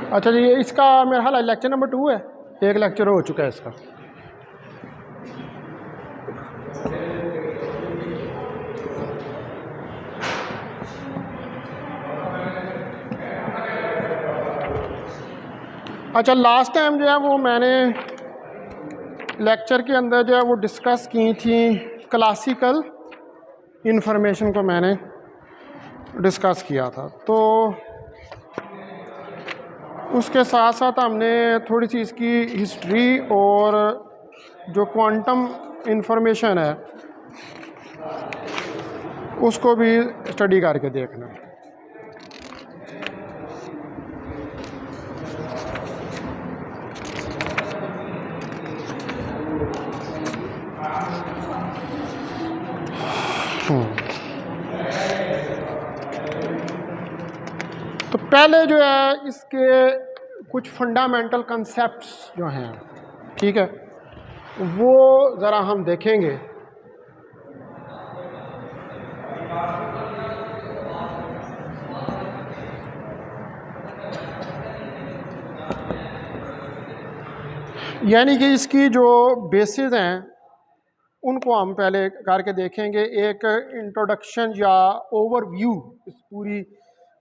अच्छा जी, इसका मेरा ख्याल लेक्चर नंबर 2 है, एक लेक्चर हो चुका है इसका। अच्छा, लास्ट टाइम जो है वो मैंने लेक्चर के अंदर जो है वो डिस्कस की थी, क्लासिकल इंफॉर्मेशन को मैंने डिस्कस किया था। तो उसके साथ साथ हमने थोड़ी सी इसकी हिस्ट्री और जो क्वांटम इंफॉर्मेशन है उसको भी स्टडी करके देखना। तो पहले जो है इसके कुछ फंडामेंटल कंसेप्ट्स जो हैं, ठीक है, वो ज़रा हम देखेंगे। यानी कि इसकी जो बेसिस हैं उनको हम पहले करके देखेंगे। एक इंट्रोडक्शन या ओवरव्यू इस पूरी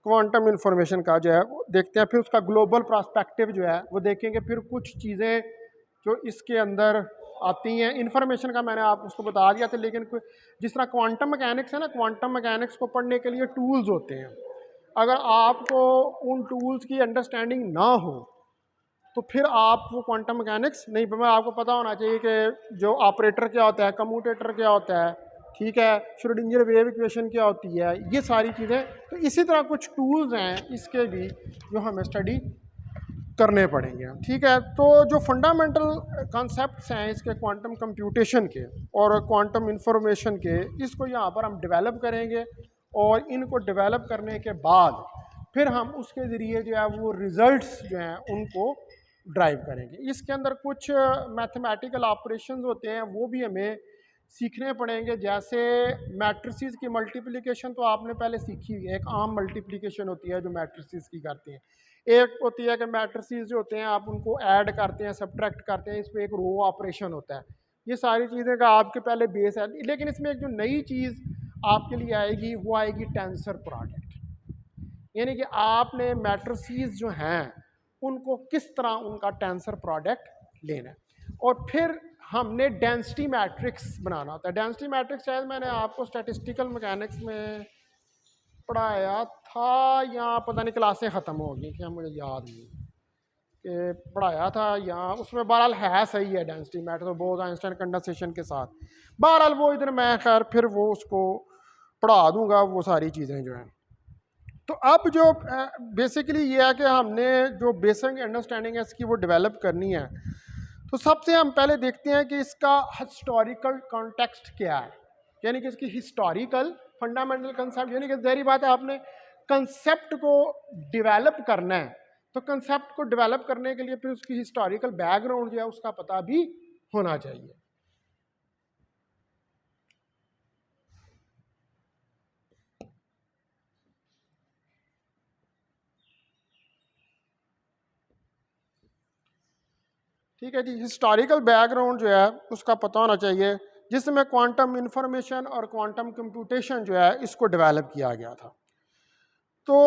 क्वांटम इंफॉर्मेशन का जो है वो देखते हैं, फिर उसका ग्लोबल पर्सपेक्टिव जो है वो देखेंगे, फिर कुछ चीज़ें जो इसके अंदर आती हैं इंफॉर्मेशन का मैंने आप उसको बता दिया था। लेकिन जिस तरह क्वांटम मैकेनिक्स है ना, क्वांटम मैकेनिक्स को पढ़ने के लिए टूल्स होते हैं। अगर आपको उन टूल्स की अंडरस्टैंडिंग ना हो तो फिर आप वो क्वांटम मैकेनिक्स नहीं, मैं आपको पता होना चाहिए कि जो ऑपरेटर क्या होता है, कम्यूटेटर क्या होता है, ठीक है, श्रोडिंगर वेव इक्वेशन क्या होती है, ये सारी चीज़ें। तो इसी तरह कुछ टूल्स हैं इसके भी जो हमें स्टडी करने पड़ेंगे, ठीक है। तो जो फंडामेंटल कॉन्सेप्ट्स हैं इसके क्वांटम कंप्यूटेशन के और क्वांटम इंफॉर्मेशन के, इसको यहाँ पर हम डेवलप करेंगे। और इनको डेवलप करने के बाद फिर हम उसके ज़रिए जो है वो रिज़ल्ट्स जो हैं उनको ड्राइव करेंगे। इसके अंदर कुछ मैथमेटिकल ऑपरेशंस होते हैं, वो भी हमें सीखने पड़ेंगे। जैसे मैट्रिसेस की मल्टीप्लिकेशन तो आपने पहले सीखी हुई है, एक आम मल्टीप्लिकेशन होती है जो मैट्रिसेस की करते हैं। एक होती है कि मैट्रिसेस जो होते हैं आप उनको ऐड करते हैं, सब्ट्रैक्ट करते हैं, इस पर एक रो ऑपरेशन होता है। ये सारी चीज़ें का आपके पहले बेस है। लेकिन इसमें एक जो नई चीज़ आपके लिए आएगी वो आएगी टेंसर प्रोडक्ट। यानी कि आपने मैट्रिसेस जो हैं उनको किस तरह उनका टेंसर प्रोडक्ट लेना है। और फिर हमने डेंसिटी मैट्रिक्स बनाना होता है। डेंसिटी मैट्रिक्स शायद मैंने आपको स्टैटिस्टिकल मैकेनिक्स में पढ़ाया था, या पता नहीं क्लासें ख़त्म हो गई क्या, मुझे याद नहीं कि पढ़ाया था यहाँ। उसमें बहरहाल है सही है डेंसिटी मैट्रिक्स, तो बोज आइंस्टाइन कंडेंसेशन के साथ। बहरहाल वो इधर मैं खैर फिर वो उसको पढ़ा दूंगा वो सारी चीज़ें जो हैं। तो अब जो बेसिकली ये है कि हमने जो बेसिक अंडरस्टैंडिंग है इसकी वो डेवलप करनी है। तो सबसे हम पहले देखते हैं कि इसका हिस्टोरिकल कॉन्टेक्स्ट क्या है, यानी कि इसकी हिस्टोरिकल फंडामेंटल कंसेप्ट। यानी कि ज़ाहिर बात है आपने कंसेप्ट को डेवलप करना है, तो कंसेप्ट को डेवलप करने के लिए फिर उसकी हिस्टोरिकल बैकग्राउंड जो है उसका पता भी होना चाहिए। ठीक है जी, हिस्टोरिकल बैकग्राउंड जो है उसका पता होना चाहिए, जिसमें क्वांटम इंफॉर्मेशन और क्वांटम कंप्यूटेशन जो है इसको डेवलप किया गया था। तो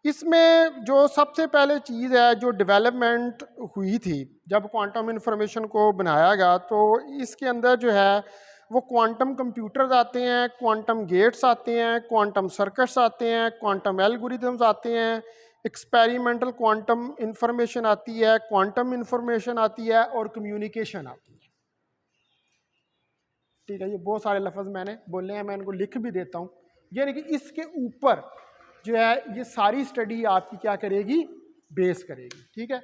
इसमें जो सबसे पहले चीज़ है जो डेवलपमेंट हुई थी जब क्वांटम इंफॉर्मेशन को बनाया गया, तो इसके अंदर जो है वो क्वांटम कंप्यूटर्स आते हैं, क्वांटम गेट्स आते हैं, क्वांटम सर्किट्स आते हैं, क्वांटम एल्गोरिथम्स आते हैं, एक्सपेरिमेंटल क्वांटम इंफॉर्मेशन आती है, क्वांटम इंफॉर्मेशन आती है, और कम्युनिकेशन आती है। ठीक है, ये बहुत सारे लफ्ज़ मैंने बोले हैं, मैं इनको लिख भी देता हूँ। यानी कि इसके ऊपर जो है ये सारी स्टडी आपकी क्या करेगी, बेस करेगी। ठीक है,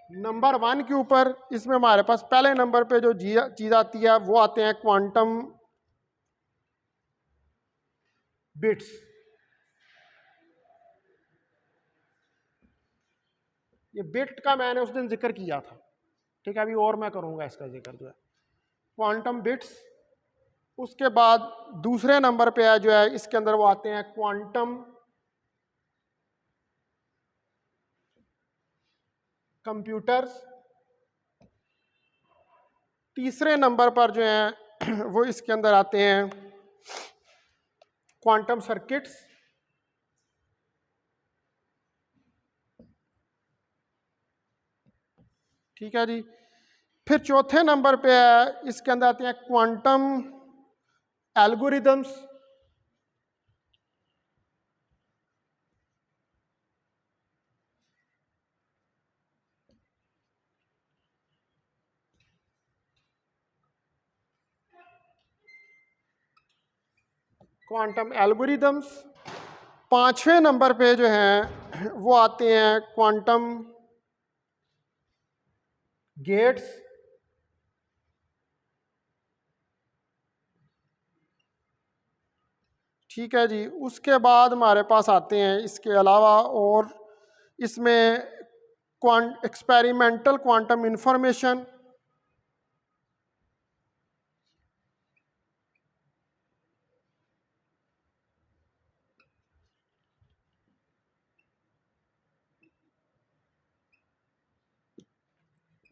नंबर 1 के ऊपर इसमें हमारे पास पहले नंबर पे जो चीज़ आती है वो आते हैं क्वांटम बिट्स। ये बिट का मैंने उस दिन जिक्र किया था, ठीक है, अभी और मैं करूँगा इसका जिक्र जो है क्वांटम बिट्स। उसके बाद दूसरे नंबर पे है जो है इसके अंदर वो आते हैं क्वांटम कंप्यूटर्स। तीसरे नंबर पर जो है वो इसके अंदर आते हैं क्वांटम सर्किट्स। ठीक है जी। फिर चौथे नंबर पे है इसके अंदर आते हैं क्वांटम एल्गोरिदम्स। Quantum algorithms. पांचवें नंबर पे जो हैं वो आते हैं क्वांटम गेट्स। ठीक है जी। उसके बाद हमारे पास आते हैं इसके अलावा और इसमें एक्सपेरिमेंटल क्वांटम इंफॉर्मेशन।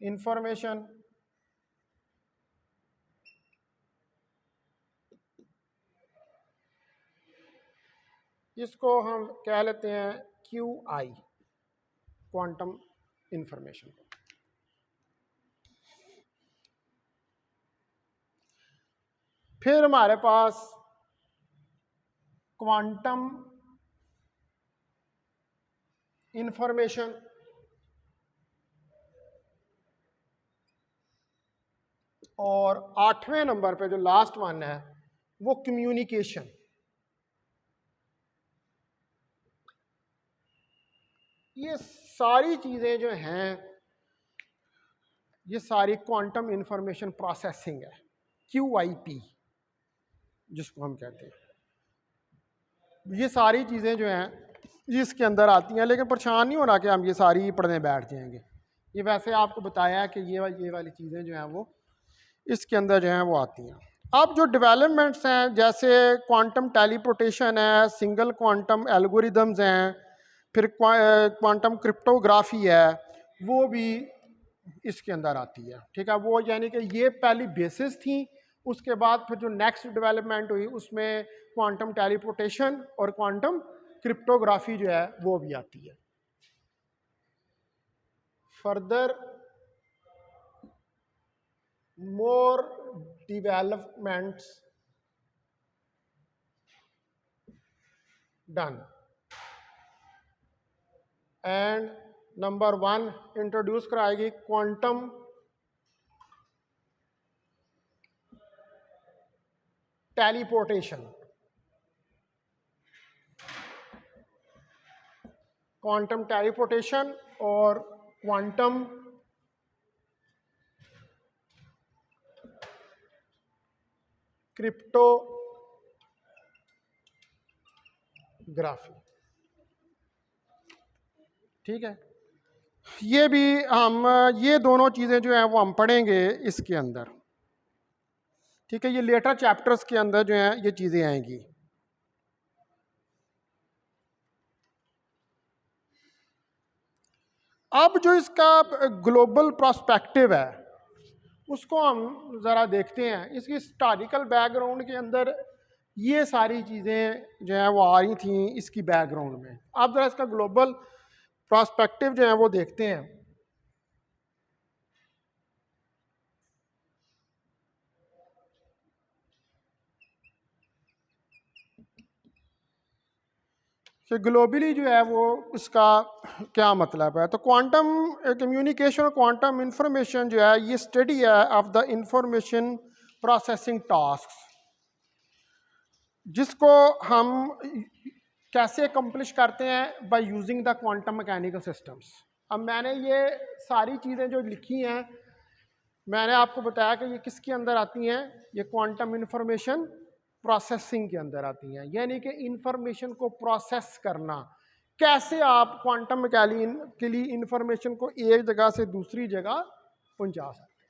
इंफॉर्मेशन इसको हम कह लेते हैं QI, क्वांटम इंफॉर्मेशन। फिर हमारे पास क्वांटम इंफॉर्मेशन और आठवें नंबर पे जो लास्ट वन है वो कम्युनिकेशन। ये सारी चीजें जो हैं ये सारी क्वांटम इंफॉर्मेशन प्रोसेसिंग है, QIP जिसको हम कहते हैं। ये सारी चीजें जो हैं ये इसके अंदर आती हैं, लेकिन परेशान नहीं होना कि हम ये सारी पढ़ने बैठ जाएंगे। ये वैसे आपको बताया है कि ये वाली चीज़ें जो हैं वो इसके अंदर जो हैं वो आती हैं। अब जो डेवलपमेंट्स हैं जैसे क्वांटम टेलीपोर्टेशन है, सिंगल क्वांटम एल्गोरिदम्स हैं, फिर क्वांटम क्रिप्टोग्राफी है, वो भी इसके अंदर आती है। ठीक है, वो यानी कि ये पहली बेसिस थी। उसके बाद फिर जो नेक्स्ट डेवलपमेंट हुई उसमें क्वांटम टेलीपोर्टेशन और क्वांटम क्रिप्टोग्राफी जो है वो भी आती है। Further more developments done and number 1 introduce कराएगी क्वांटम टेलीपोर्टेशन। क्वांटम टेलीपोर्टेशन और क्वांटम क्रिप्टोग्राफी। ठीक है, ये भी हम ये दोनों चीज़ें जो हैं वो हम पढ़ेंगे इसके अंदर। ठीक है, ये लेटर चैप्टर्स के अंदर जो हैं ये चीज़ें आएंगी। अब जो इसका ग्लोबल प्रोस्पेक्टिव है उसको हम ज़रा देखते हैं। इसकी हिस्टोरिकल बैकग्राउंड के अंदर ये सारी चीज़ें जो हैं वो आ रही थी इसकी बैकग्राउंड में। अब ज़रा इसका ग्लोबल प्रोस्पेक्टिव जो है वो देखते हैं। कि ग्लोबली जो है वो इसका क्या मतलब है। तो क्वांटम कम्युनिकेशन और क्वांटम इंफॉर्मेशन जो है ये स्टडी है of the information processing task, जिसको हम कैसे अकम्प्लिश करते हैं by using the quantum mechanical systems. अब मैंने ये सारी चीज़ें जो लिखी हैं मैंने आपको बताया कि ये किसके अंदर आती हैं, ये क्वांटम इंफॉर्मेशन प्रोसेसिंग के अंदर आती हैं। यानी कि इंफॉर्मेशन को प्रोसेस करना, कैसे आप क्वांटम मैकेनिकली इंफॉर्मेशन को एक जगह से दूसरी जगह पहुंचा सकते हैं।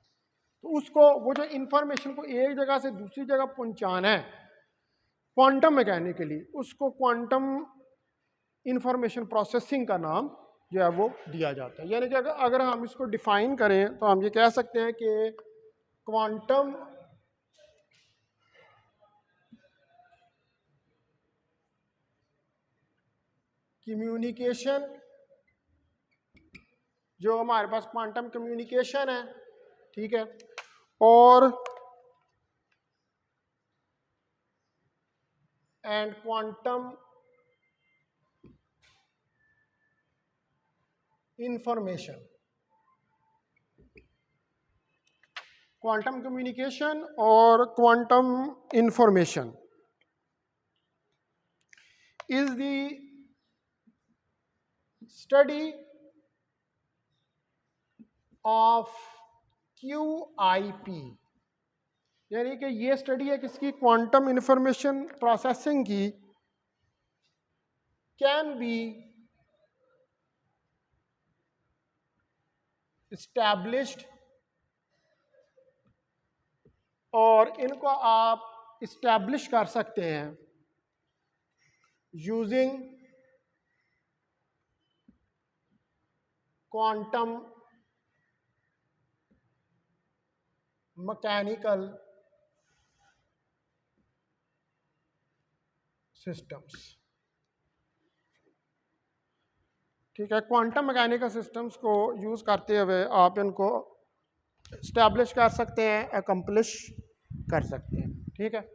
तो उसको वो जो इंफॉर्मेशन को एक जगह से दूसरी जगह पहुंचाना है क्वांटम मैकेनिकली, उसको क्वांटम इंफॉर्मेशन प्रोसेसिंग का नाम जो है वो दिया जाता है। यानी कि अगर हम इसको डिफाइन करें तो हम ये कह सकते हैं कि क्वांटम कम्युनिकेशन, जो हमारे पास क्वांटम कम्युनिकेशन है, ठीक है, और and quantum information, quantum communication और quantum information is the study of QIP, यानी कि ये स्टडी है किसकी, क्वांटम इंफॉर्मेशन प्रोसेसिंग की, कैन बी एस्टैब्लिश्ड, और इनको आप इस्टेब्लिश कर सकते हैं यूजिंग क्वांटम मैकेनिकल सिस्टम्स। ठीक है, क्वांटम मैकेनिकल सिस्टम्स को यूज करते हुए आप इनको इस्टेब्लिश कर सकते हैं, अकम्प्लिश कर सकते हैं। ठीक है,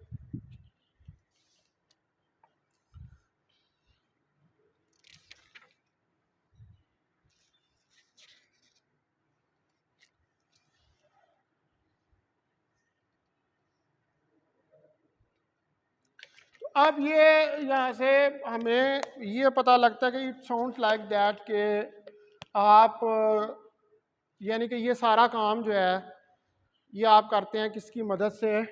अब ये यहाँ से हमें ये पता लगता है कि इट साउंड्स लाइक दैट के आप यानी कि ये सारा काम जो है ये आप करते हैं किसकी मदद से,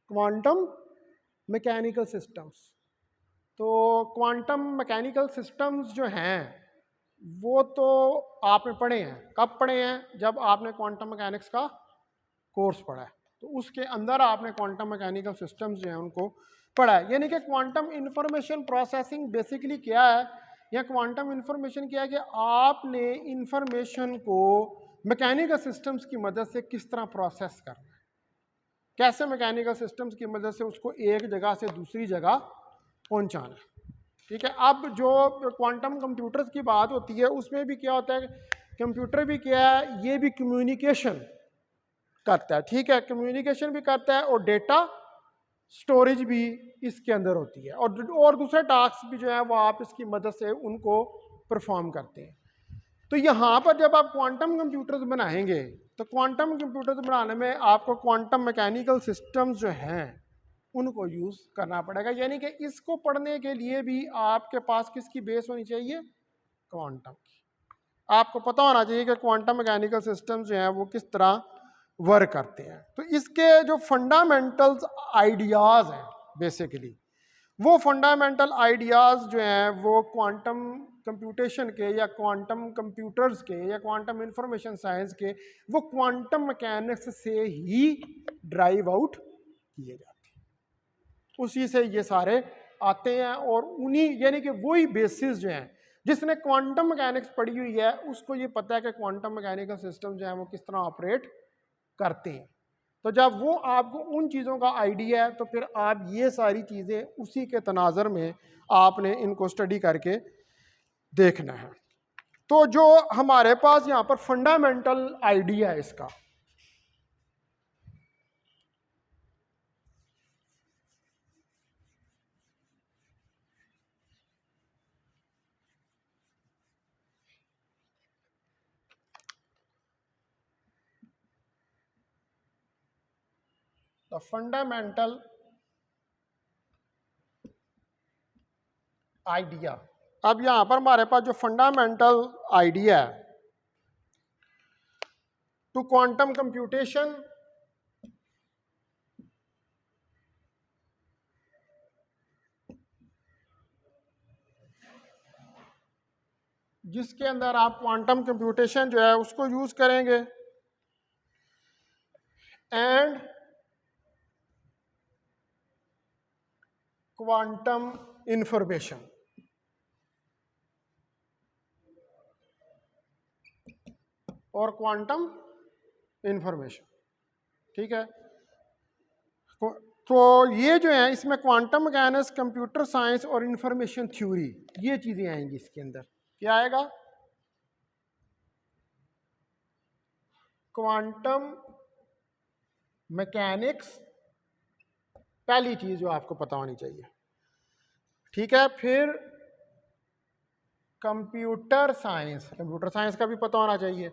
क्वांटम मैकेनिकल सिस्टम्स। तो क्वांटम मैकेनिकल सिस्टम्स जो हैं वो तो आपने पढ़े हैं, कब पढ़े हैं, जब आपने क्वांटम मैकेनिक्स का कोर्स पढ़ा है, तो उसके अंदर आपने क्वांटम मैकेनिकल सिस्टम्स जो हैं उनको पढ़ा है। यानी कि क्वांटम इंफॉर्मेशन प्रोसेसिंग बेसिकली क्या है, या क्वांटम इंफॉर्मेशन क्या है कि आपने इंफॉर्मेशन को मैकेनिकल सिस्टम्स की मदद से किस तरह प्रोसेस करना है, कैसे मैकेनिकल सिस्टम्स की मदद से उसको एक जगह से दूसरी जगह पहुंचाना है। ठीक है, अब जो क्वांटम कंप्यूटर्स की बात होती है उसमें भी क्या होता है, कंप्यूटर भी क्या है, ये भी कम्युनिकेशन करता है। ठीक है, कम्युनिकेशन भी करता है और डेटा स्टोरेज भी इसके अंदर होती है, और दूसरे टास्क भी जो है वो आप इसकी मदद से उनको परफॉर्म करते हैं। तो यहाँ पर जब आप क्वांटम कंप्यूटर्स बनाएंगे तो क्वांटम कंप्यूटर्स बनाने में आपको क्वांटम मैकेनिकल सिस्टम्स जो हैं उनको यूज़ करना पड़ेगा। यानी कि इसको पढ़ने के लिए भी आपके पास किसकी बेस होनी चाहिए, क्वांटम की। आपको पता होना चाहिए कि क्वांटम मैकेनिकल सिस्टम्स जो हैं वो किस तरह वर्क करते हैं। तो इसके जो फंडामेंटल्स आइडियाज़ हैं बेसिकली, वो फंडामेंटल आइडियाज़ जो हैं वो क्वांटम कंप्यूटेशन के या क्वांटम कंप्यूटर्स के या क्वांटम इंफॉर्मेशन साइंस के, वो क्वांटम मैकेनिक्स से ही ड्राइव आउट किए जाते हैं, उसी से ये सारे आते हैं। और उन्हीं यानी कि वही बेसिस जो हैं, जिसने क्वांटम मैकेनिक्स पढ़ी हुई है उसको ये पता है कि क्वांटम मैकेनिकल सिस्टम जो है वो किस तरह ऑपरेट करते हैं। तो जब वो आपको उन चीज़ों का आइडिया है तो फिर आप ये सारी चीज़ें उसी के तनाज़र में आपने इनको स्टडी करके देखना है। तो जो हमारे पास यहाँ पर फंडामेंटल आइडिया है इसका, द फंडामेंटल आइडिया, अब यहाँ पर हमारे पास जो फंडामेंटल आइडिया है टू क्वांटम कंप्यूटेशन, जिसके अंदर आप क्वांटम कंप्यूटेशन जो है उसको यूज़ करेंगे, एंड क्वांटम इंफॉर्मेशन। और क्वांटम इंफॉर्मेशन, ठीक है। तो ये जो है इसमें क्वांटम मैकेनिक्स, कंप्यूटर साइंस और इंफॉर्मेशन थ्योरी, ये चीजें आएंगी इसके अंदर। क्या आएगा? क्वांटम मैकेनिक्स पहली चीज जो आपको पता होनी चाहिए, ठीक है। फिर कंप्यूटर साइंस, कंप्यूटर साइंस का भी पता होना चाहिए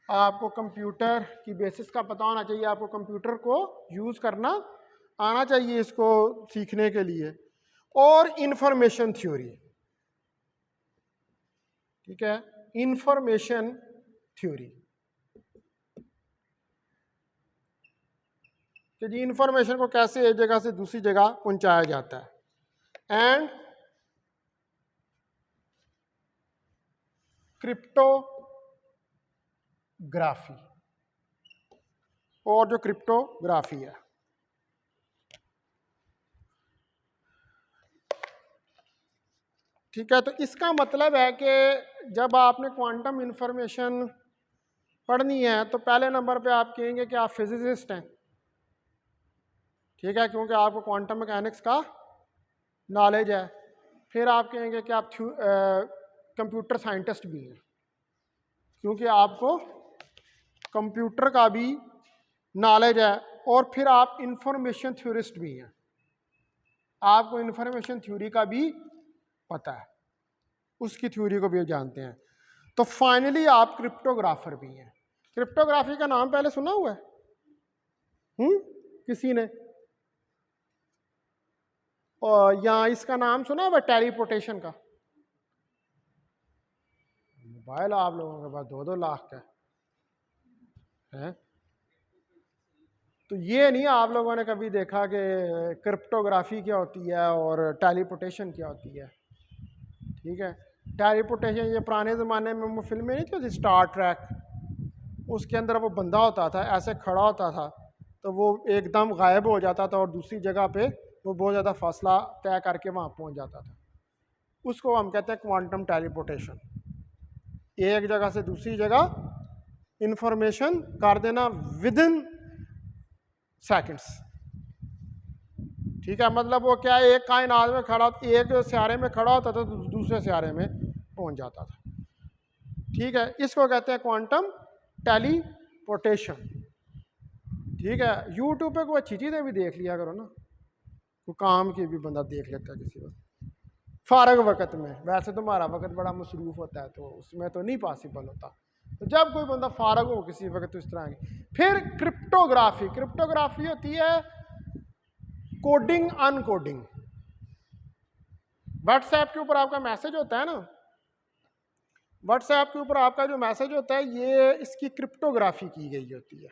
आपको, कंप्यूटर की बेसिस का पता होना चाहिए आपको, कंप्यूटर को यूज करना आना चाहिए इसको सीखने के लिए। और इंफॉर्मेशन थ्योरी, ठीक है, इंफॉर्मेशन थ्योरी कि जी इंफॉर्मेशन को कैसे एक जगह से दूसरी जगह पहुंचाया जाता है। एंड क्रिप्टोग्राफी, और जो क्रिप्टोग्राफी है, ठीक है। तो इसका मतलब है कि जब आपने क्वांटम इंफॉर्मेशन पढ़नी है तो पहले नंबर पे आप कहेंगे कि आप फिजिसिस्ट हैं, ठीक है, क्योंकि आपको क्वांटम मैकेनिक्स का नॉलेज है। फिर आप कहेंगे कि आप कंप्यूटर साइंटिस्ट भी हैं, क्योंकि आपको कंप्यूटर का भी नॉलेज है। और फिर आप इंफॉर्मेशन थ्योरिस्ट भी हैं, आपको इंफॉर्मेशन थ्योरी का भी पता है, उसकी थ्योरी को भी जानते हैं। तो फाइनली आप क्रिप्टोग्राफर भी हैं। क्रिप्टोग्राफी का नाम पहले सुना हुआ है किसी ने? और या इसका नाम सुना हुआ टेलीपोर्टेशन का? मोबाइल आप लोगों के पास 2-2 लाख का है, तो ये नहीं आप लोगों ने कभी देखा कि क्रिप्टोग्राफी क्या होती है और टेलीपोर्टेशन क्या होती है, ठीक है। टेलीपोर्टेशन ये पुराने ज़माने में वो फिल्में नहीं थी स्टार ट्रैक, उसके अंदर वो बंदा होता था, ऐसे खड़ा होता था तो वो एकदम गायब हो जाता था और दूसरी जगह पे वो बहुत ज़्यादा फासला तय करके वहाँ पहुँच जाता था। उसको हम कहते हैं क्वांटम टेलीपोर्टेशन। एक जगह से दूसरी जगह इंफॉर्मेशन कर देना विद इन सेकेंड्स, ठीक है। मतलब वो क्या है, एक कायनात में खड़ा, एक सियारे में खड़ा होता था तो दूसरे सियारे में पहुंच जाता था, ठीक है। इसको कहते हैं क्वांटम टेलीपोर्टेशन, ठीक है। यूट्यूब पे कोई अच्छी चीज़ें भी देख लिया करो ना, कोई काम की भी बंदा देख लेता है किसी वक्त फारग वक्त में। वैसे तुम्हारा वक्त बड़ा मसरूफ होता है तो उसमें तो नहीं पॉसिबल होता, तो जब कोई बंदा फारग हो किसी वक्त तो इस तरह की। फिर क्रिप्टोग्राफी, क्रिप्टोग्राफी होती है कोडिंग अनकोडिंग। व्हाट्सएप के ऊपर आपका मैसेज होता है ना, व्हाट्सएप के ऊपर आपका जो मैसेज होता है ये इसकी क्रिप्टोग्राफी की गई होती है।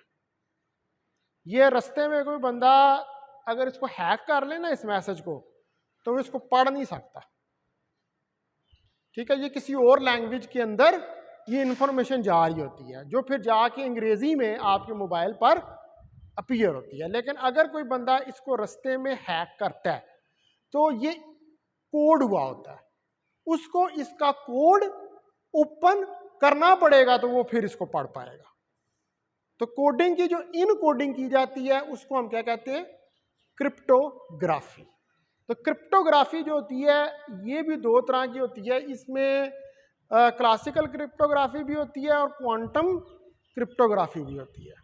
ये रास्ते में कोई बंदा अगर इसको हैक कर ले ना इस मैसेज को, तो वो इसको पढ़ नहीं सकता, ठीक है। ये किसी और लैंग्वेज के अंदर ये इंफॉर्मेशन जा रही होती है जो फिर जाके अंग्रेजी में आपके मोबाइल पर अपीयर होती है। लेकिन अगर कोई बंदा इसको रास्ते में हैक करता है तो ये कोड हुआ होता है, उसको इसका कोड ओपन करना पड़ेगा तो वो फिर इसको पढ़ पाएगा। तो कोडिंग की जो इन कोडिंग की जाती है उसको हम क्या कहते हैं? क्रिप्टोग्राफी। तो क्रिप्टोग्राफी जो होती है ये भी दो तरह की होती है, इसमें क्लासिकल क्रिप्टोग्राफी भी होती है और क्वांटम क्रिप्टोग्राफी भी होती है।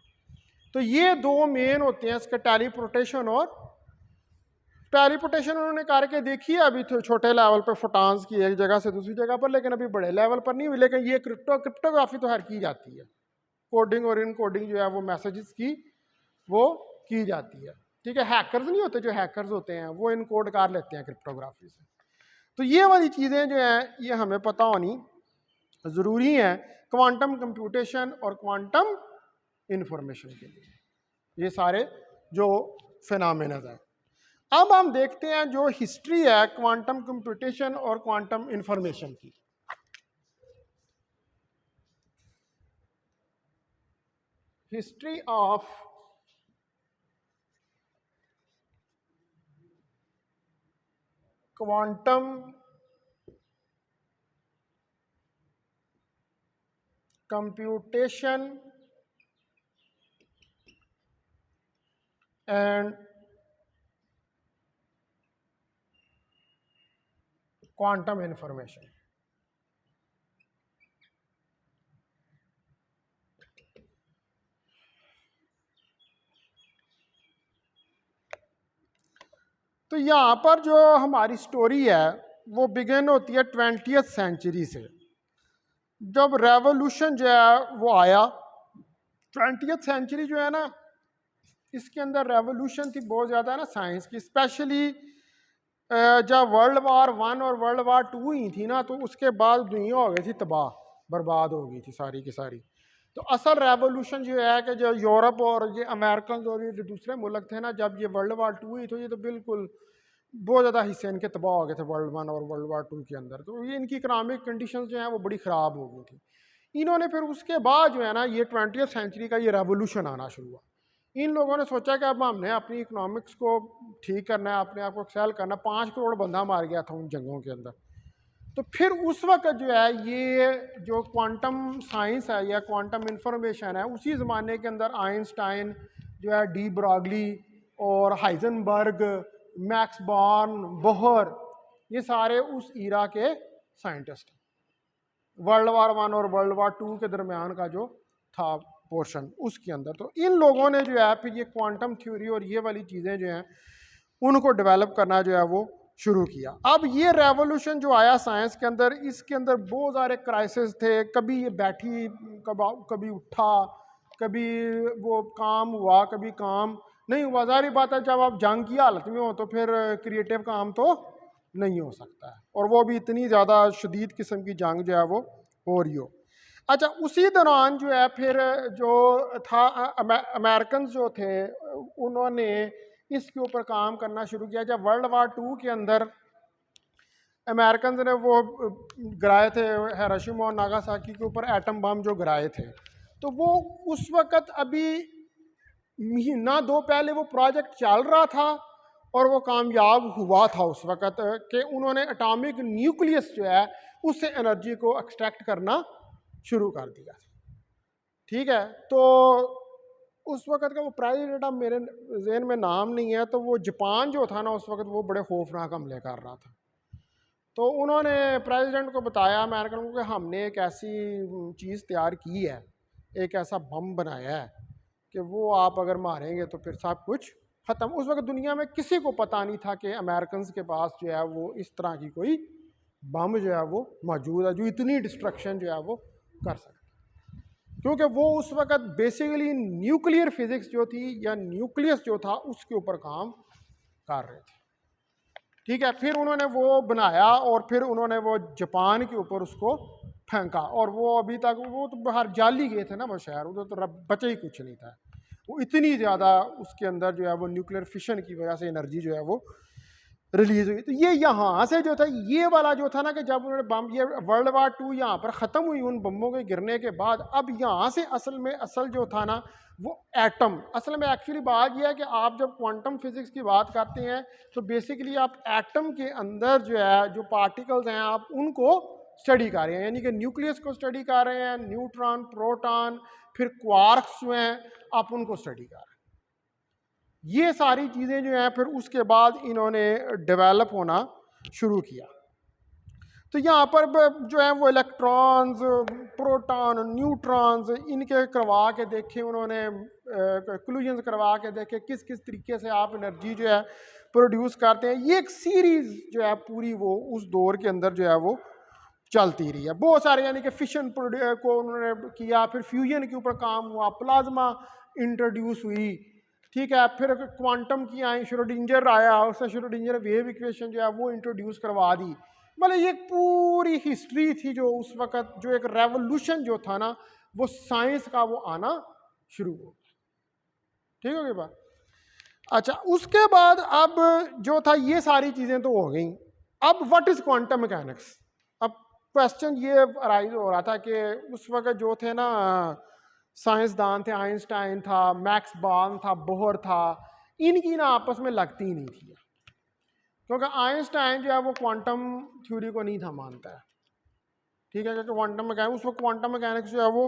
तो ये दो मेन होते हैं इसके, टेलीपोर्टेशन और टेलीपोर्टेशन उन्होंने करके देखी है अभी तो छोटे लेवल पर, फोटॉन्स की एक जगह से दूसरी जगह पर, लेकिन अभी बड़े लेवल पर नहीं हुई। लेकिन ये क्रिप्टोग्राफी तो हर की जाती है, कोडिंग और इन कोडिंग जो है वो मैसेजेस की वो की जाती है, ठीक है। हैकर्स नहीं होते, जो हैकर्स होते हैं वो इन कोड कर लेते हैं क्रिप्टोग्राफी से। तो ये वाली चीज़ें जो हैं ये हमें पता होनी ज़रूरी है क्वांटम कंप्यूटेशन और क्वांटम इंफॉर्मेशन के लिए, ये सारे जो फिनोमेना है। अब हम देखते हैं जो हिस्ट्री है क्वांटम कंप्यूटेशन और क्वांटम इंफॉर्मेशन की। History of quantum computation and quantum information. तो यहाँ पर जो हमारी स्टोरी है वो बिगिन होती है 20th सेंचुरी से, जब रेवोल्यूशन जो है वो आया। 20th सेंचुरी जो है ना, इसके अंदर रेवोल्यूशन थी बहुत ज़्यादा ना साइंस की, स्पेशली जब वर्ल्ड वार 1 और वर्ल्ड वार 2 हुई थी ना, तो उसके बाद दुनिया हो गई थी तबाह, बर्बाद हो गई थी सारी की सारी। तो असल रेवोल्यूशन जो है कि जो यूरोप और ये अमेरिकन और ये जो दूसरे मुल्क थे ना, जब ये वर्ल्ड वार 2 हुई तो ये तो बिल्कुल बहुत ज़्यादा हिस्से इनके तबाह हो गए थे वर्ल्ड 1 और वर्ल्ड वार 2 के अंदर। तो ये इनकी इकनॉमिक कंडीशंस जो हैं वो बड़ी ख़राब हो गई थी। इन्होंने फिर उसके बाद जो है ना, ये 20th सेंचुरी का ये रेवोल्यूशन आना शुरू हुआ। इन लोगों ने सोचा कि अब हमने अपनी इकोनॉमिक्स को ठीक करना है, अपने आप को एक्सेल करना। 5 करोड़ बंदा मार गया था उन जंगों के अंदर। तो फिर उस वक्त जो है ये जो क्वांटम साइंस है या क्वांटम इंफॉर्मेशन है, उसी ज़माने के अंदर आइंस्टाइन जो है, डी ब्रॉगली और हाइजनबर्ग, मैक्स बॉर्न, बोहर, ये सारे उस ईरा के साइंटिस्ट हैं। वर्ल्ड वार 1 और वर्ल्ड वार 2 के दरमियान का जो था पोर्शन, उसके अंदर तो इन लोगों ने जो है फिर ये क्वांटम थ्योरी और ये वाली चीज़ें जो हैं उनको डेवलप करना जो है वो शुरू किया। अब ये रेवोल्यूशन जो आया साइंस के अंदर, इसके अंदर बहुत सारे क्राइसिस थे। कभी ये बैठी, कभी उठा, कभी वो काम हुआ, कभी काम नहीं हुआ। ज़ाहिर बात है, जब आप जंग की हालत में हो तो फिर क्रिएटिव काम तो नहीं हो सकता है, और वो भी इतनी ज़्यादा शदीद किस्म की जंग जो है वो हो रही हो। अच्छा, उसी दौरान जो है फिर जो था अमेरिकन जो थे उन्होंने इसके ऊपर काम करना शुरू किया। जब वर्ल्ड वार 2 के अंदर अमेरिकन ने वो गिराए थे हिरोशिमा और नागासाकी के ऊपर एटम बम जो गिराए थे, तो वो उस वक़्त अभी महीना 2 पहले वो प्रोजेक्ट चल रहा था और वो कामयाब हुआ था उस वक़्त कि उन्होंने एटॉमिक न्यूक्लियस जो है उससे एनर्जी को एक्सट्रैक्ट करना शुरू कर दिया। ठीक है, तो उस वक़्त का वो प्रेसिडेंट, अब मेरे ज़हन में नाम नहीं है, तो वो जापान जो था ना उस वक़्त, वो बड़े खौफनाक हमले कर रहा था। तो उन्होंने प्रेसिडेंट को बताया अमेरिकन को कि हमने एक ऐसी चीज़ तैयार की है, एक ऐसा बम बनाया है कि वो आप अगर मारेंगे तो फिर सब कुछ ख़त्म। उस वक्त दुनिया में किसी को पता नहीं था कि अमेरिकन के पास जो है वो इस तरह की कोई बम जो है वो मौजूद है जो इतनी डिस्ट्रक्शन जो है वो कर सकता, क्योंकि वो उस वक्त बेसिकली न्यूक्लियर फिजिक्स जो थी या न्यूक्लियस जो था उसके ऊपर काम कर रहे थे। ठीक है, फिर उन्होंने वो बनाया और फिर उन्होंने वो जापान के ऊपर उसको फेंका, और वो अभी तक वो तो बाहर जाली गए थे ना वो शहर, उधर तो बचे ही कुछ नहीं था। वो इतनी ज़्यादा उसके अंदर जो है वो न्यूक्लियर फिशन की वजह से एनर्जी जो है वो रिलीज हुई। तो ये यहाँ से जो था, ये वाला जो था ना कि जब उन्होंने बम, ये वर्ल्ड वार 2 यहाँ पर ख़त्म हुई उन बमों के गिरने के बाद। अब यहाँ से असल जो था ना वो एटम, असल में एक्चुअली बात यह है कि आप जब क्वांटम फिजिक्स की बात करते हैं तो बेसिकली आप एटम के अंदर जो है जो पार्टिकल्स हैं आप उनको स्टडी कर रहे हैं, यानी कि न्यूक्लियस को स्टडी कर रहे हैं, न्यूट्रॉन, प्रोटॉन, फिर क्वार्क्स जो हैं आप उनको स्टडी कर रहे हैं। ये सारी चीज़ें जो हैं फिर उसके बाद इन्होंने डेवलप होना शुरू किया। तो यहाँ पर जो है वो इलेक्ट्रॉन्स, प्रोटॉन, न्यूट्रॉन्स, इनके करवा के देखे उन्होंने, कंक्लूजन्स करवा के देखे किस किस तरीके से आप एनर्जी जो है प्रोड्यूस करते हैं। ये एक सीरीज़ जो है पूरी वो उस दौर के अंदर जो है वो चलती रही है। बहुत सारे यानी कि फिशन को उन्होंने किया, फिर फ्यूजन के ऊपर काम हुआ, प्लाज्मा इंट्रोड्यूस हुई। ठीक है, फिर क्वांटम की आई, श्रोडिंजर आया, उसने श्रोडिंजर वेव इक्वेशन जो है वो इंट्रोड्यूस करवा दी। मतलब ये पूरी हिस्ट्री थी जो उस वक़्त जो एक रेवोल्यूशन जो था ना वो साइंस का वो आना शुरू हो गया। ठीक हो गई बात। अच्छा, उसके बाद अब जो था ये सारी चीज़ें तो हो गई। अब व्हाट इज़ क्वांटम मैकेनिक्स। अब क्वेश्चन ये अराइज हो रहा था कि उस वक़्त जो थे ना साइंसदान थे, आइंस्टाइन था, मैक्स बॉर्न था, बोहर था, इनकी ना आपस में लगती ही नहीं थी, क्योंकि आइंस्टाइन जो है वो क्वांटम थ्योरी को नहीं था मानता है, ठीक है, क्योंकि क्वांटम मैकेनिक्स, उस वक्त क्वांटम मैकेनिक्स जो है वो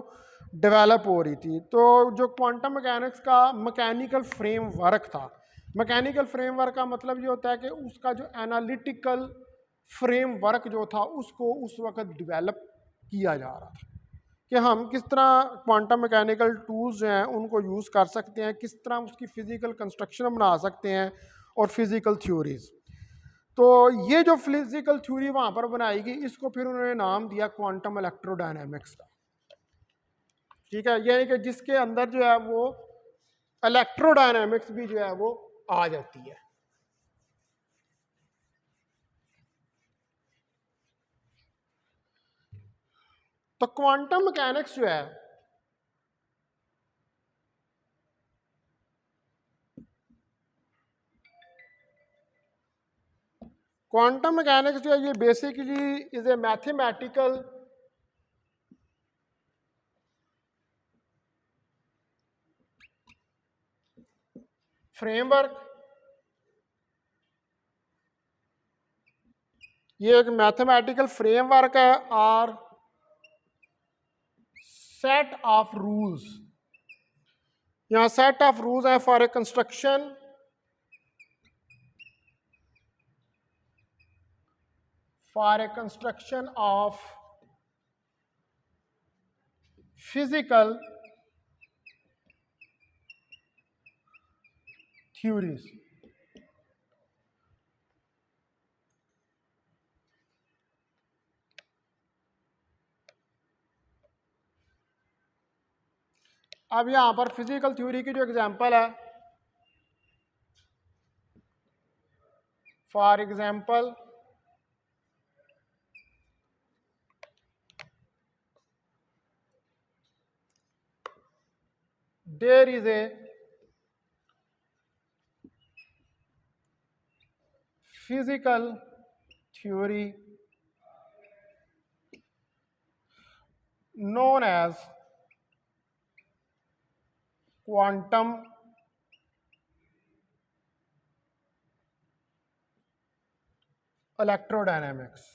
डेवलप हो रही थी। तो जो क्वांटम मैकेनिक्स का मैकेनिकल फ्रेमवर्क था, मैकेनिकल फ्रेमवर्क का मतलब ये होता है कि उसका जो एनालिटिकल फ्रेमवर्क जो था उसको उस वक्त डेवलप किया जा रहा था कि हम किस तरह क्वांटम मैकेनिकल टूल्स जो हैं उनको यूज़ कर सकते हैं, किस तरह उसकी फ़िज़िकल कंस्ट्रक्शन बना सकते हैं और फिज़िकल थ्योरीज़। तो ये जो फिजिकल थ्योरी वहाँ पर बनाई गई, इसको फिर उन्होंने नाम दिया क्वांटम इलेक्ट्रोडायनेमिक्स का, ठीक है, यानी कि जिसके अंदर जो है वो इलेक्ट्रोडायनेमिक्स भी जो है वो आ जाती है। तो क्वांटम मैकेनिक्स जो है क्वांटम मैकेनिक्स जो है ये basically is a mathematical framework, ये एक मैथमेटिकल फ्रेमवर्क है और सेट ऑफ रूल्स, यहाँ सेट ऑफ रूल्स है for a construction of physical theories। अब यहाँ पर फिजिकल थ्योरी की जो एग्जांपल है, for example there is a physical theory known as quantum electrodynamics।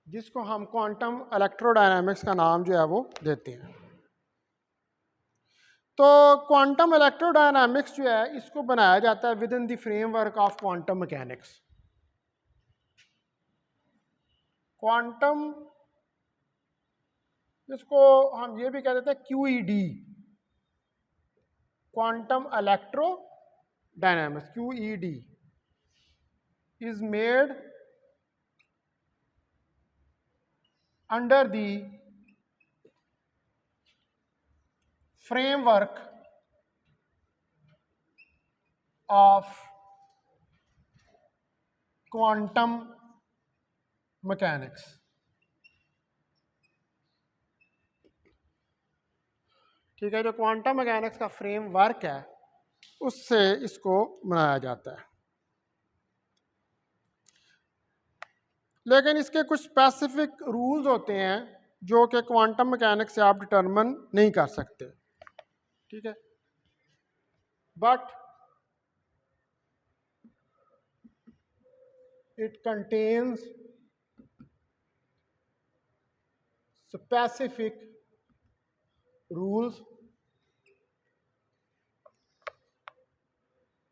जिसको हम क्वांटम इलेक्ट्रोडायनामिक्स का नाम जो है वो देते हैं। तो क्वांटम इलेक्ट्रोडायनामिक्स जो है इसको बनाया जाता है with in the framework of quantum mechanics. Quantum, इसको हम ये भी कह देते हैं QED, quantum electro dynamics. QED is made under the framework of quantum mechanics। ठीक है, जो क्वांटम मैकेनिक्स का फ्रेमवर्क है उससे इसको बनाया जाता है, लेकिन इसके कुछ स्पेसिफिक रूल्स होते हैं जो कि क्वांटम मैकेनिक्स से आप डिटरमिन नहीं कर सकते, ठीक है, but it contains specific rules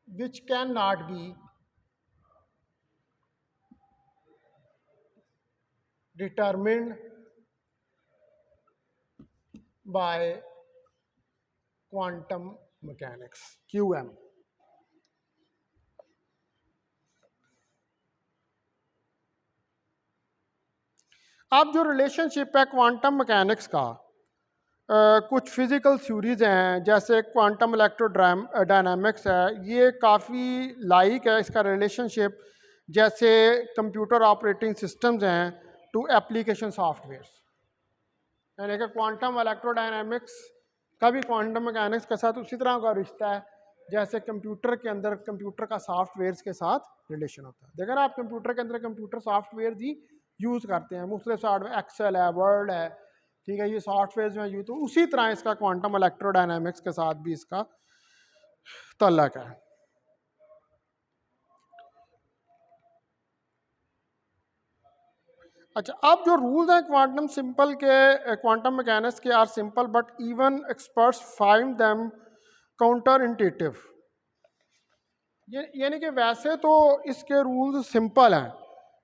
which cannot be determined by quantum mechanics, QM। अब जो रिलेशनशिप है क्वांटम मैकेनिक्स का, कुछ फिजिकल थ्योरीज हैं जैसे क्वांटम इलेक्ट्रोडायनामिक्स है, ये काफ़ी लाइक है इसका रिलेशनशिप जैसे कंप्यूटर ऑपरेटिंग सिस्टम्स हैं टू एप्लीकेशन सॉफ्टवेयर्स, यानी कि क्वांटम इलेक्ट्रोडायनामिक्स का भी क्वांटम मैकेनिक्स के साथ उसी तरह का रिश्ता है जैसे कंप्यूटर के अंदर कंप्यूटर का सॉफ्टवेयर्स के साथ रिलेशन होता है। देखा ना, आप कंप्यूटर के अंदर कंप्यूटर सॉफ्टवेयर ही यूज़ करते हैं, मुख्तलिफ सॉफ्टवेयर, एक्सेल है, वर्ड है, ठीक है, ये सॉफ्ट फेज में यूँ, तो उसी तरह इसका क्वांटम इलेक्ट्रोडायनामिक्स के साथ भी इसका तल्लक है। अच्छा, अब जो रूल्स हैं क्वांटम सिंपल के, क्वांटम मैकेनिक्स के are simple but even experts find them counter intuitive. यानी कि वैसे तो इसके रूल्स सिंपल हैं,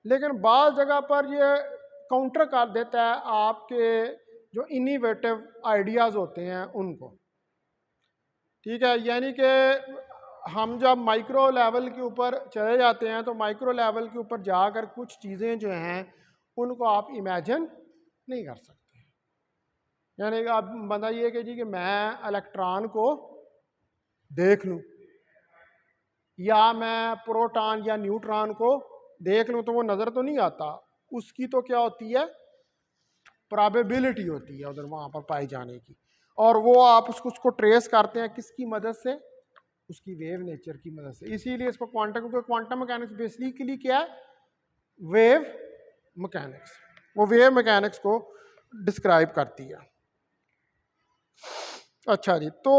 लेकिन बाज़ जगह पर ये काउंटर कर देता है आपके जो इनोवेटिव आइडियाज़ होते हैं उनको। ठीक है, यानी कि हम जब माइक्रो लेवल के ऊपर चले जाते हैं तो माइक्रो लेवल के ऊपर जाकर कुछ चीज़ें जो हैं उनको आप इमेजिन नहीं कर सकते। यानी कि आप बंदा ये कि जी कि मैं इलेक्ट्रॉन को देख लूँ या मैं प्रोटॉन या न्यूट्रॉन को देख लूँ तो वो नज़र तो नहीं आता, उसकी तो क्या होती है, प्रोबेबिलिटी होती है उधर वहाँ पर पाई जाने की, और वो आप उसको ट्रेस करते हैं किसकी मदद से, उसकी वेव नेचर की मदद से। इसीलिए इसको क्वांटम, क्योंकि क्वांटम मैकेनिक्स बेसिकली क्या है, वेव मैकेनिक्स, वो वेव मैकेनिक्स को डिस्क्राइब करती है। अच्छा जी, तो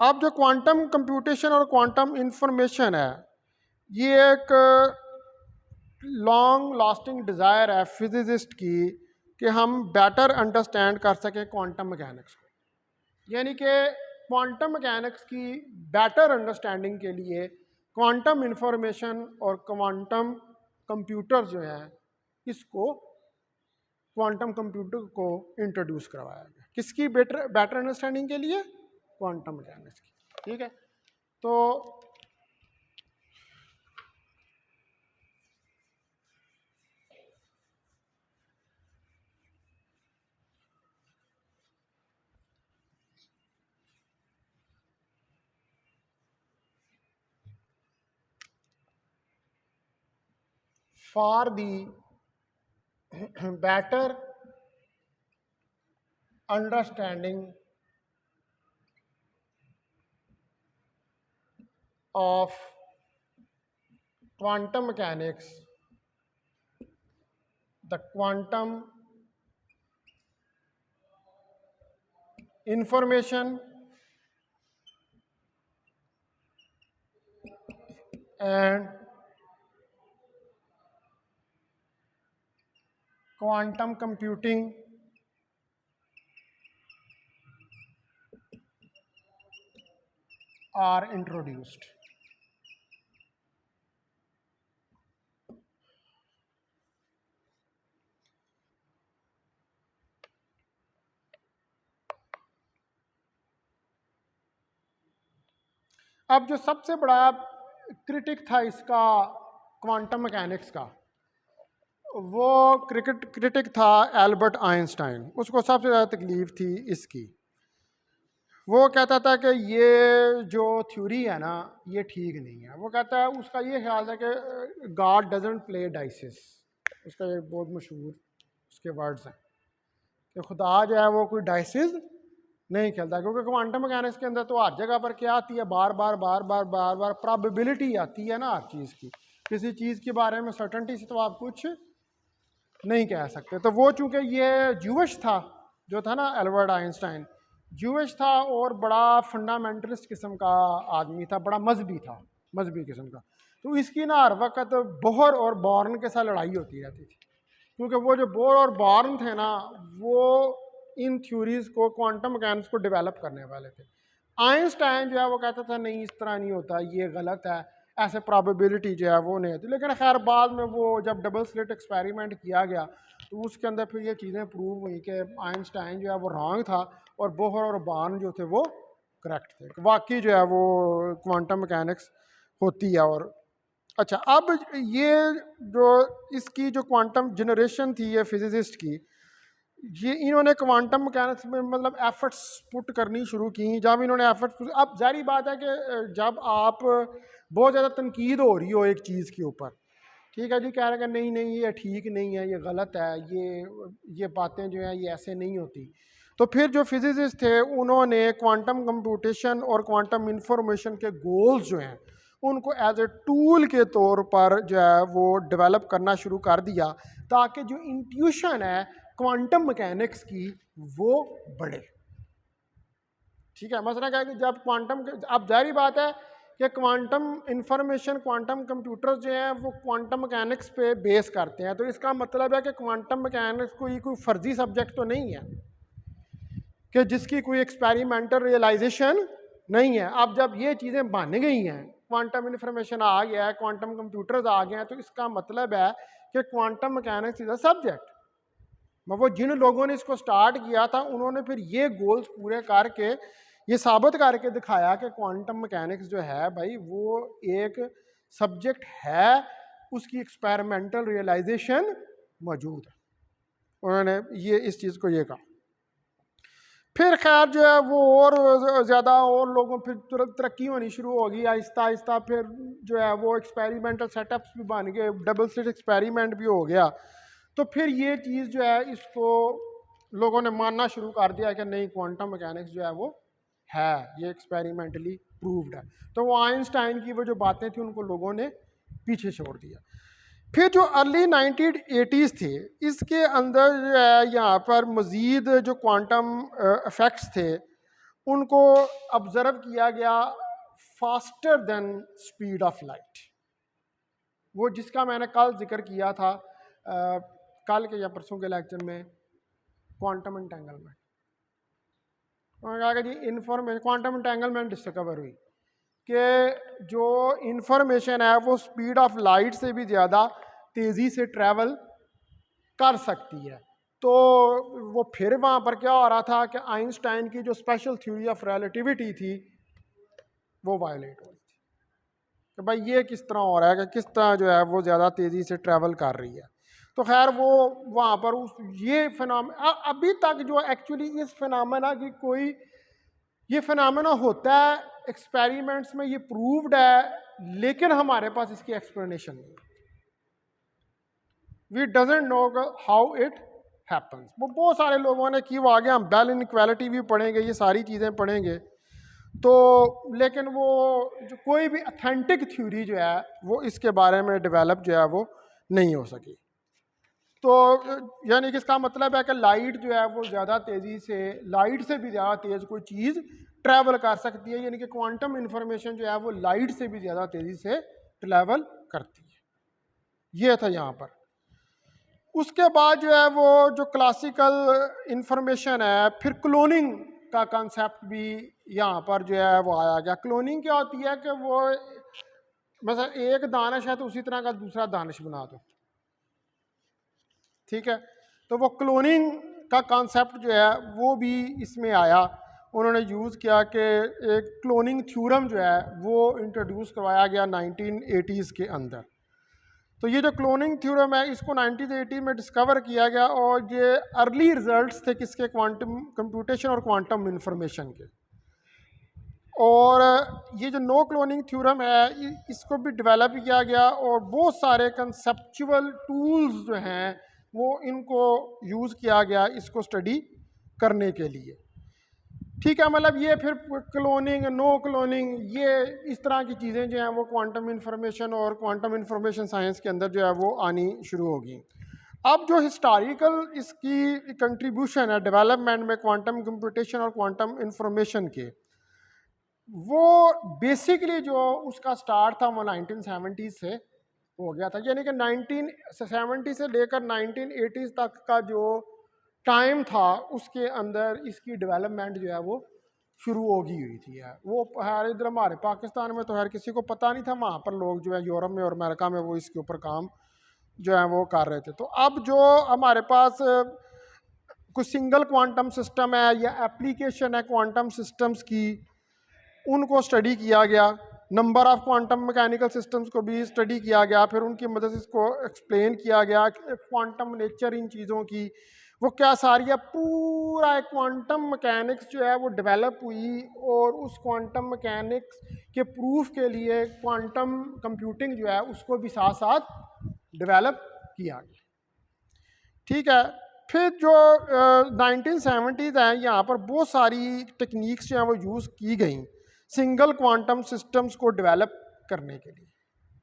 अब जो क्वांटम कंप्यूटेशन और क्वांटम इंफॉर्मेशन है, ये एक लॉन्ग लास्टिंग डिज़ायर है फिजिसिस्ट की कि हम बेटर अंडरस्टैंड कर सकें क्वांटम मैकेनिक्स को। यानी कि क्वांटम मैकेनिक्स की बेटर अंडरस्टैंडिंग के लिए क्वांटम इंफॉर्मेशन और क्वांटम कंप्यूटर जो है, इसको क्वांटम कंप्यूटर को इंट्रोड्यूस करवाया गया। किसकी बेटर अंडरस्टैंडिंग के लिए, क्वांटम मैकेनिक्स की। ठीक है, तो for the better understanding of quantum mechanics, the quantum information and quantum computing are introduced. अब जो सबसे बड़ा क्रिटिक था इसका क्वांटम मैकेनिक्स का, वो क्रिटिक था एल्बर्ट आइंस्टाइन। उसको सबसे ज़्यादा तकलीफ थी इसकी। वो कहता था कि ये जो थ्योरी है ना, ये ठीक नहीं है। वो कहता है, उसका ये ख्याल था कि गॉड डजंट प्ले डाइसेस। उसका एक बहुत मशहूर उसके वर्ड्स हैं कि खुदा जो है वो कोई डाइसेस नहीं खेलता, क्योंकि क्वांटम मैकेनिक्स के अंदर तो हर जगह पर क्या आती है, बार बार बार बार बार बार प्रोबेबिलिटी आती है ना हर चीज़ की। किसी चीज़ के बारे में सर्टेनिटी से तो आप कुछ नहीं कह सकते। तो वो चूँकि ये जूविश था, जो था ना एल्बर्ट आइंस्टाइन, जूविश था और बड़ा फंडामेंटलिस्ट किस्म का आदमी था, बड़ा मजहबी था, मजहबी किस्म का। तो इसकी ना हर वक्त बोहर और बॉर्न के साथ लड़ाई होती रहती थी, क्योंकि वो जो बोहर और बॉर्न थे ना, वो इन थ्योरीज़ को, क्वांटम मैकेनिक्स को डेवलप करने वाले थे। आइंस्टाइन जो है वो कहता था नहीं, इस तरह नहीं होता, ये गलत है, ऐसे प्रोबेबिलिटी जो है वो नहीं होती। लेकिन खैर बाद में वो जब डबल स्लिट एक्सपेरिमेंट किया गया तो उसके अंदर फिर ये चीज़ें प्रूव हुई कि आइंस्टाइन जो है वो रॉन्ग था और बोहर और बॉर्न जो थे वो करेक्ट थे। वाकई जो है वो क्वांटम मैकेनिक्स होती है। और अच्छा, अब ये जो इसकी जो क्वांटम जनरेशन थी ये फिजिसिस्ट की, ये इन्होंने क्वांटम मैकेनिक्स में मतलब एफर्ट्स पुट करनी शुरू की। जब इन्होंने एफर्ट्स, अब जारी बात है कि जब आप बहुत ज़्यादा तनकीद हो रही हो एक चीज़ के ऊपर, ठीक है जी, कह रहे हैं कि नहीं नहीं ये ठीक नहीं है, ये गलत है, ये बातें जो हैं ये ऐसे नहीं होती। तो फिर जो फिजिसिस्ट थे उन्होंने क्वांटम कंप्यूटेशन और क्वांटम इंफॉर्मेशन के गोल्स जो हैं उनको एज ए टूल के तौर पर जो है वो डेवलप करना शुरू कर दिया, ताकि जो इंट्यूशन है क्वांटम मैकेनिक्स की वो बढ़े। ठीक है, मसला क्या है कि जब क्वांटम, अब जाहिर बात है कि क्वांटम इंफॉर्मेशन, क्वांटम कंप्यूटर्स जो हैं वो क्वांटम मैकेनिक्स पे बेस करते हैं, तो इसका मतलब है कि क्वांटम मैकेनिक्स कोई फर्जी सब्जेक्ट तो नहीं है कि जिसकी कोई एक्सपेरिमेंटल रियलाइजेशन नहीं है। अब जब ये चीज़ें बन गई हैं, क्वांटम इंफॉर्मेशन आ गया है, क्वांटम कंप्यूटर्स आ गए हैं, तो इसका मतलब है कि quantum mechanics is a subject. वो जिन लोगों ने इसको स्टार्ट किया था उन्होंने फिर ये गोल्स पूरे करके ये साबित करके दिखाया कि क्वांटम मैकेनिक्स जो है भाई वो एक सब्जेक्ट है, उसकी एक्सपेरिमेंटल रियलाइजेशन मौजूद है। उन्होंने ये इस चीज़ को ये कहा। फिर खैर जो है वो और ज़्यादा और लोगों फिर तुरंत तरक्की होनी शुरू होगी आहिस्ता आहिस्ता। फिर जो है वो एक्सपेरिमेंटल सेटअप्स भी बन गए, डबल स्लिट एक्सपेरिमेंट भी हो गया। तो फिर ये चीज़ जो है इसको लोगों ने मानना शुरू कर दिया कि नहीं, क्वांटम मैकेनिक्स जो है वो है, ये एक्सपेरिमेंटली प्रूव्ड है। तो वो आइंस्टाइन की वो जो बातें थी उनको लोगों ने पीछे छोड़ दिया। फिर जो अर्ली 1980s थे, इसके अंदर जो है यहाँ पर मज़ीद जो क्वांटम इफेक्ट्स थे उनको ऑब्ज़र्व किया गया faster than speed of light. वो जिसका मैंने कल जिक्र किया था कल के या परसों के लेक्चर में, क्वांटम एंटेंगलमेंट। उन्होंने कहा कि जी इंफॉर्मेशन, क्वांटम एंटेंगलमेंट डिस्कवर हुई कि जो इंफॉर्मेशन है वो स्पीड ऑफ लाइट से भी ज़्यादा तेज़ी से ट्रैवल कर सकती है। तो वो फिर वहाँ पर क्या हो रहा था कि आइंस्टाइन की जो स्पेशल थ्योरी ऑफ रिलेटिविटी थी वो वायलेट हो रही थी कि भाई ये किस तरह हो रहा है कि किस तरह जो है वो ज़्यादा तेज़ी से ट्रैवल कर रही है। तो खैर वो वहाँ पर उस ये फिनोमेना अभी तक जो एक्चुअली इस फिनोमेना की कोई, ये फिनोमेना होता है एक्सपेरिमेंट्स में, ये प्रूव्ड है, लेकिन हमारे पास इसकी एक्सप्लेनेशन नहीं है। We doesn't know how it happens. वो बहुत सारे लोगों ने की, वो आगे हम बेल इनइक्वालिटी भी पढ़ेंगे, ये सारी चीज़ें पढ़ेंगे। तो लेकिन वो जो कोई भी अथेंटिक थ्योरी जो है वो इसके बारे में डेवलप जो है वो नहीं हो सकी। तो यानी कि इसका मतलब है कि लाइट जो है वो ज़्यादा तेज़ी से, लाइट से भी ज़्यादा तेज़ कोई चीज़ ट्रैवल कर सकती है, यानी कि क्वांटम इंफॉर्मेशन जो है वो लाइट से भी ज़्यादा तेज़ी से ट्रैवल करती है। ये था यहाँ पर। उसके बाद जो है वो जो क्लासिकल इंफॉर्मेशन है, फिर क्लोनिंग का कंसेप्ट भी यहाँ पर जो है वो आया गया। क्लोनिंग क्या होती है कि वो मतलब एक दानिश है तो उसी तरह का दूसरा दानिश बना दो, ठीक है। तो वो क्लोनिंग का कंसेप्ट जो है वो भी इसमें आया। उन्होंने यूज़ किया कि एक क्लोनिंग थ्योरम जो है वो इंट्रोड्यूस करवाया गया 1980s के अंदर। तो ये जो क्लोनिंग थ्योरम है इसको 1980 में डिस्कवर किया गया, और ये अर्ली रिजल्ट्स थे किसके, क्वांटम कंप्यूटेशन और क्वांटम इंफॉर्मेशन के। और ये जो नो क्लोनिंग थ्योरम है इसको भी डेवलप किया गया, और बहुत सारे कंसेप्चुअल टूल्स जो हैं वो इनको यूज़ किया गया इसको स्टडी करने के लिए। ठीक है, मतलब ये फिर क्लोनिंग, नो क्लोनिंग, ये इस तरह की चीज़ें जो हैं वो क्वांटम इंफॉर्मेशन और क्वांटम इंफॉर्मेशन साइंस के अंदर जो है वो आनी शुरू होगी। अब जो हिस्टोरिकल इसकी कंट्रीब्यूशन है डेवलपमेंट में क्वांटम कंप्यूटेशन और क्वांटम इंफॉर्मेशन के, वो बेसिकली जो उसका स्टार्ट था वो 1970 से हो गया था। यानी कि 1970 से लेकर 1980 तक का जो टाइम था उसके अंदर इसकी डेवलपमेंट जो है वो शुरू होगी हुई थी। वो हर इधर हमारे पाकिस्तान में तो हर किसी को पता नहीं था, वहाँ पर लोग जो है यूरोप में और अमेरिका में वो इसके ऊपर काम जो है वो कर रहे थे। तो अब जो हमारे पास कुछ सिंगल क्वांटम सिस्टम है या एप्लीकेशन है क्वांटम सिस्टम्स की, उनको स्टडी किया गया। Number of quantum mechanical systems को भी स्टडी किया गया, फिर उनकी मदद से इसको एक्सप्लेन किया गया कि क्वांटम नेचर इन चीज़ों की वो क्या सारी है। पूरा एक क्वांटम मैकेनिक्स जो है वो डेवलप हुई, और उस क्वांटम मैकेनिक्स के प्रूफ के लिए क्वांटम कंप्यूटिंग जो है उसको भी साथ साथ डेवलप किया गया। ठीक है, फिर जो 1970s है यहाँ पर बहुत सारी टेक्निक्स जो हैं वो यूज़ की गई सिंगल क्वांटम सिस्टम्स को डेवलप करने के लिए।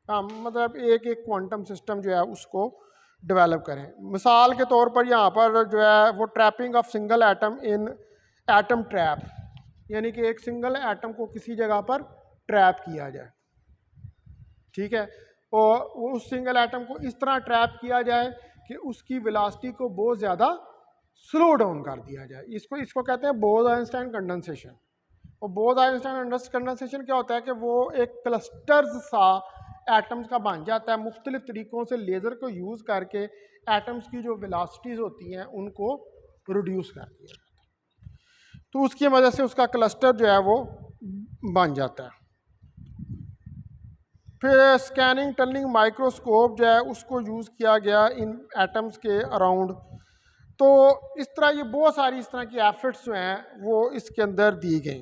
हाँ, मतलब एक एक क्वांटम सिस्टम जो है उसको डेवलप करें। मिसाल के तौर पर यहाँ पर जो है वो trapping of single atom in atom trap, यानी कि एक सिंगल एटम को किसी जगह पर ट्रैप किया जाए, ठीक है, और उस सिंगल एटम को इस तरह ट्रैप किया जाए कि उसकी वेलोसिटी को बहुत ज़्यादा स्लो डाउन कर दिया जाए। इसको कहते हैं बोज-आइंस्टाइन कंडेंसेशन। और बोज-आइंस्टाइन कंडेंसेशन क्या होता है कि वो एक क्लस्टर्स सा एटम्स का बन जाता है, मुख्तलिफ तरीक़ों से लेज़र को यूज़ करके एटम्स की जो वेलोसिटीज़ होती हैं उनको रिड्यूस कर दिया जाता है, तो उसकी वजह से उसका क्लस्टर जो है वो बन जाता है। फिर स्कैनिंग टनलिंग माइक्रोस्कोप जो है उसको यूज़ किया गया इन एटम्स के अराउंड। तो इस तरह ये बहुत सारी इस तरह की एफर्ट्स जो हैं वो इसके अंदर दी गई।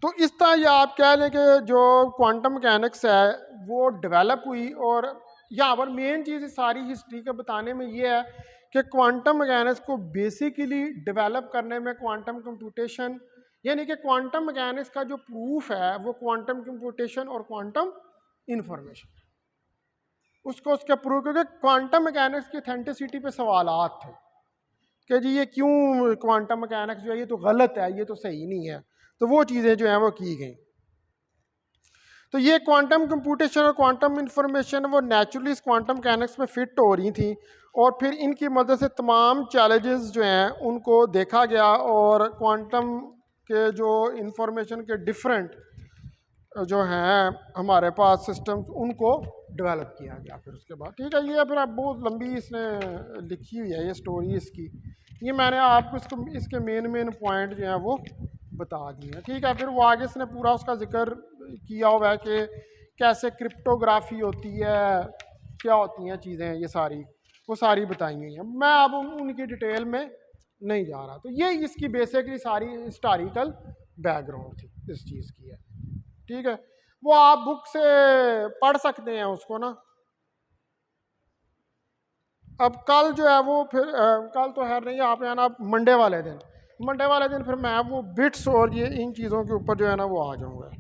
तो इस तरह ये आप कह लें कि जो क्वांटम मैकेनिक्स है वो डेवलप हुई। और यहाँ पर मेन चीज़ इस सारी हिस्ट्री के बताने में ये है कि क्वांटम मैकेनिक्स को बेसिकली डेवलप करने में क्वांटम कंप्यूटेशन, यानी कि क्वांटम मैकेनिक्स का जो प्रूफ है वो क्वांटम कंप्यूटेशन और क्वांटम इंफॉर्मेशन, उसके प्रूफ, क्योंकि क्वांटम मैकेनिक्स की ऑथेंटिसिटी पे सवालात थे कि जी ये क्यों क्वांटम मैकेनिक्स जो है ये तो गलत है, ये तो सही नहीं है, तो वो चीज़ें जो हैं वो की गई। तो ये क्वांटम कंप्यूटेशन और क्वांटम इंफॉर्मेशन वो नेचुरली इस क्वांटम मैकेनिक्स में फिट हो रही थी, और फिर इनकी मदद से तमाम चैलेंजेस जो हैं उनको देखा गया, और क्वांटम के जो इंफॉर्मेशन के डिफरेंट जो हैं हमारे पास सिस्टम्स उनको डेवलप किया गया फिर उसके बाद, ठीक है। ये फिर अब बहुत लंबी इसने लिखी हुई है ये स्टोरी इसकी, ये मैंने आपको इसके मेन पॉइंट जो हैं वो बता दिए हैं, ठीक है। फिर वो आगे इसने पूरा उसका जिक्र किया हुआ है कि कैसे क्रिप्टोग्राफी होती है, क्या होती हैं चीज़ें, ये सारी वो सारी बताई हुई हैं। मैं अब उनकी डिटेल में नहीं जा रहा। तो ये इसकी बेसिकली सारी हिस्टोरिकल बैकग्राउंड थी इस चीज़ की है, ठीक है। वो आप बुक से पढ़ सकते हैं उसको ना। अब कल जो है वो फिर कल तो है नहीं, आप है ना मंडे वाले दिन फिर मैं वो बिट्स और ये इन चीज़ों के ऊपर जो है ना वो आ जाऊँगा।